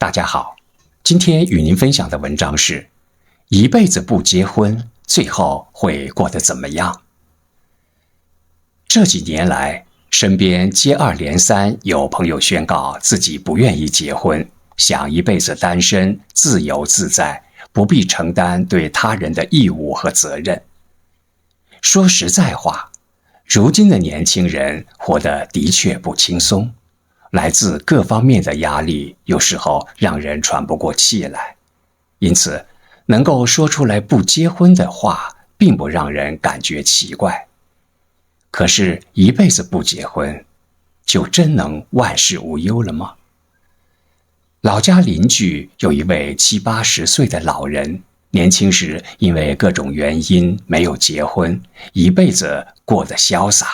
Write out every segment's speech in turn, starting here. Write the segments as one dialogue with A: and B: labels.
A: 大家好，今天与您分享的文章是：一辈子不结婚，最后会过得怎么样？这几年来，身边接二连三有朋友宣告自己不愿意结婚，想一辈子单身，自由自在，不必承担对他人的义务和责任。说实在话，如今的年轻人活得的确不轻松，来自各方面的压力，有时候让人喘不过气来。因此，能够说出来不结婚的话，并不让人感觉奇怪。可是，一辈子不结婚，就真能万事无忧了吗？老家邻居有一位70、80岁的老人，年轻时因为各种原因没有结婚，一辈子过得潇洒。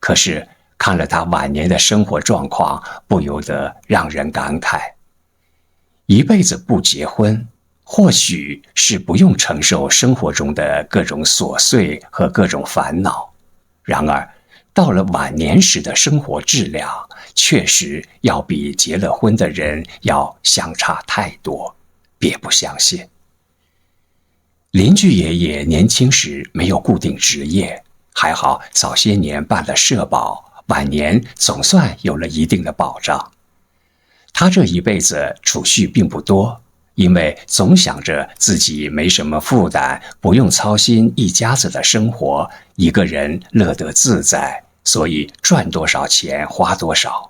A: 可是看了他晚年的生活状况，不由得让人感慨。一辈子不结婚，或许是不用承受生活中的各种琐碎和各种烦恼。然而，到了晚年时的生活质量，确实要比结了婚的人要相差太多，别不相信。邻居爷爷年轻时没有固定职业，还好早些年办了社保，晚年总算有了一定的保障。他这一辈子储蓄并不多，因为总想着自己没什么负担，不用操心一家子的生活，一个人乐得自在，所以赚多少钱花多少。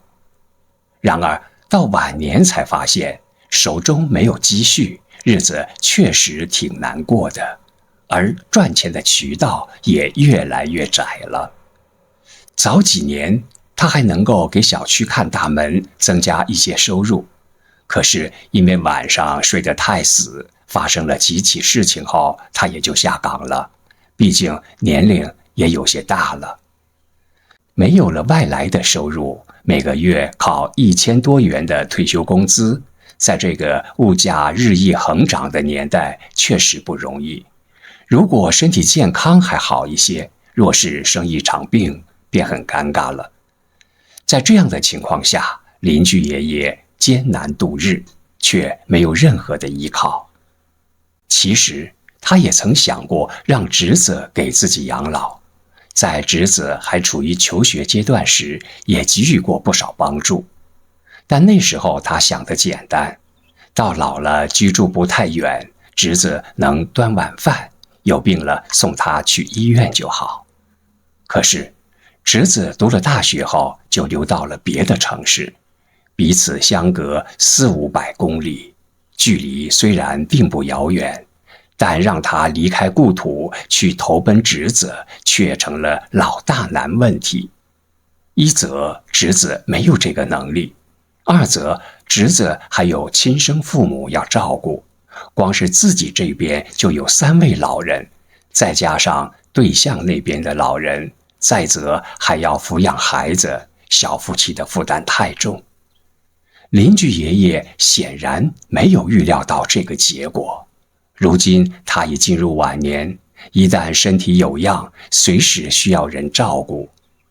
A: 然而到晚年才发现，手中没有积蓄，日子确实挺难过的，而赚钱的渠道也越来越窄了。早几年他还能够给小区看大门，增加一些收入。可是因为晚上睡得太死，发生了几起事情后，他也就下岗了，毕竟年龄也有些大了。没有了外来的收入，每个月靠1000多元的退休工资，在这个物价日益横涨的年代，确实不容易。如果身体健康还好一些，若是生一场病，便很尴尬了。在这样的情况下，邻居爷爷艰难度日，却没有任何的依靠。其实他也曾想过让侄子给自己养老，在侄子还处于求学阶段时，也给予过不少帮助。但那时候他想得简单，到老了居住不太远，侄子能端碗饭，有病了送他去医院就好。可是侄子读了大学后就流到了别的城市，彼此相隔400、500公里，距离虽然并不遥远，但让他离开故土去投奔侄子，却成了老大难问题。一则侄子没有这个能力，二则侄子还有亲生父母要照顾，光是自己这边就有3位老人，再加上对象那边的老人，再则还要抚养孩子，小夫妻的负担太重。邻居爷爷显然没有预料到这个结果，如今他已进入晚年，一旦身体有恙，随时需要人照顾。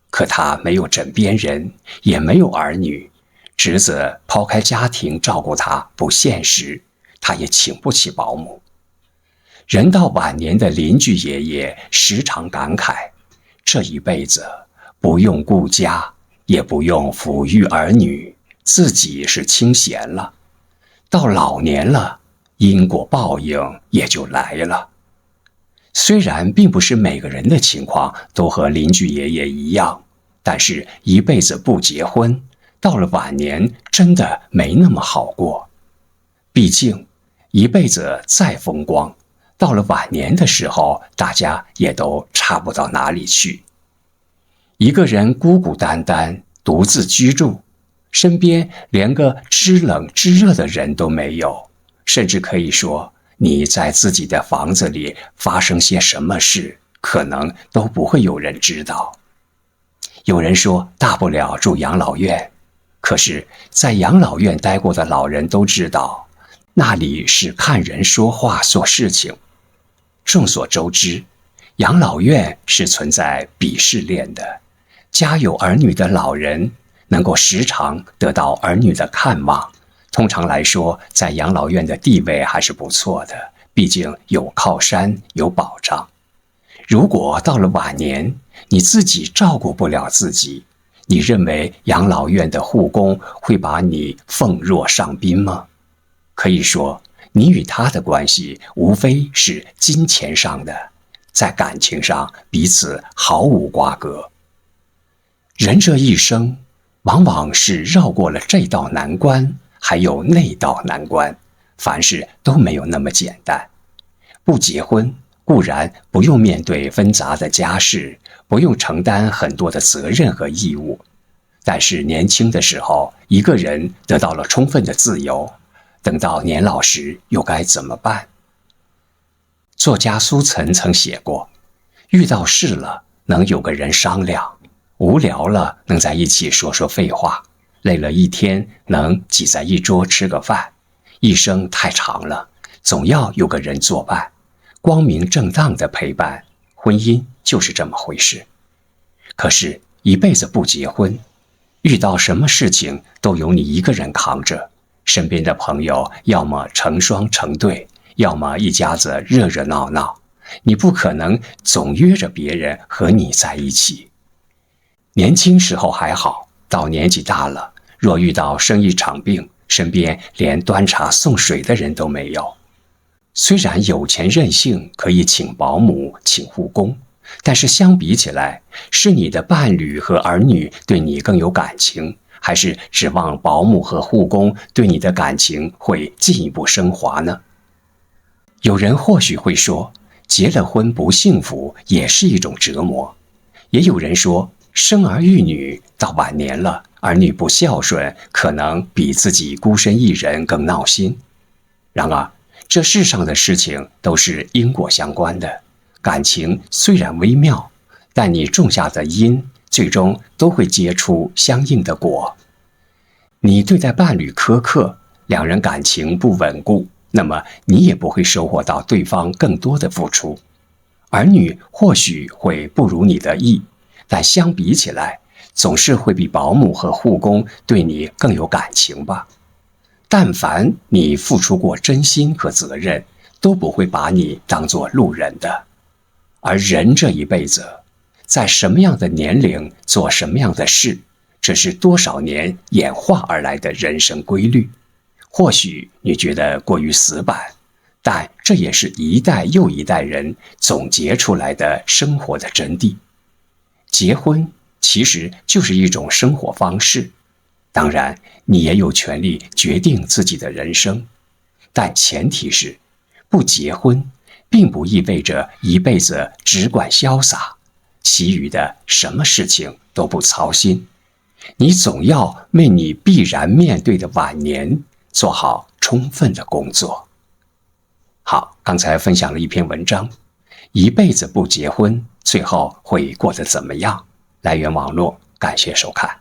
A: 可他没有枕边人，也没有儿女，侄子抛开家庭照顾他不现实，他也请不起保姆。人到晚年的邻居爷爷时常感慨，这一辈子不用顾家，也不用抚育儿女，自己是清闲了。到老年了，因果报应也就来了。虽然并不是每个人的情况都和邻居爷爷一样，但是一辈子不结婚，到了晚年真的没那么好过。毕竟一辈子再风光，到了晚年的时候，大家也都差不到哪里去。一个人孤孤单单独自居住，身边连个知冷知热的人都没有，甚至可以说你在自己的房子里发生些什么事，可能都不会有人知道。有人说大不了住养老院，可是在养老院待过的老人都知道，那里是看人说话做事情。众所周知，养老院是存在鄙视链的，家有儿女的老人能够时常得到儿女的看望，通常来说，在养老院的地位还是不错的，毕竟有靠山，有保障。如果到了晚年，你自己照顾不了自己，你认为养老院的护工会把你奉若上宾吗？可以说，你与他的关系无非是金钱上的，在感情上彼此毫无瓜葛。人这一生，往往是绕过了这道难关，还有那道难关，凡事都没有那么简单。不结婚，固然不用面对纷杂的家事，不用承担很多的责任和义务，但是年轻的时候，一个人得到了充分的自由，等到年老时又该怎么办？作家苏岑曾写过，遇到事了能有个人商量，无聊了能在一起说说废话，累了一天能挤在一桌吃个饭。一生太长了，总要有个人作伴，光明正当的陪伴。婚姻就是这么回事。可是，一辈子不结婚，遇到什么事情都由你一个人扛着，身边的朋友要么成双成对，要么一家子热热闹闹，你不可能总约着别人和你在一起。年轻时候还好，到年纪大了，若遇到生一场病，身边连端茶送水的人都没有。虽然有钱任性，可以请保姆、请护工，但是相比起来，是你的伴侣和儿女对你更有感情，还是指望保姆和护工对你的感情会进一步升华呢？有人或许会说，结了婚不幸福也是一种折磨。也有人说，生儿育女到晚年了，儿女不孝顺，可能比自己孤身一人更闹心。然而，这世上的事情都是因果相关的，感情虽然微妙，但你种下的因，最终都会结出相应的果。你对待伴侣苛刻，两人感情不稳固，那么你也不会收获到对方更多的付出。儿女或许会不如你的意，但相比起来，总是会比保姆和护工对你更有感情吧。但凡你付出过真心和责任，都不会把你当作路人的。而人这一辈子，在什么样的年龄做什么样的事，这是多少年演化而来的人生规律。或许你觉得过于死板，但这也是一代又一代人总结出来的生活的真谛。结婚其实就是一种生活方式，当然你也有权利决定自己的人生，但前提是不结婚并不意味着一辈子只管潇洒，其余的什么事情都不操心。你总要为你必然面对的晚年做好充分的工作。好，刚才分享了一篇文章，一辈子不结婚，最后会过得怎么样？来源网络，感谢收看。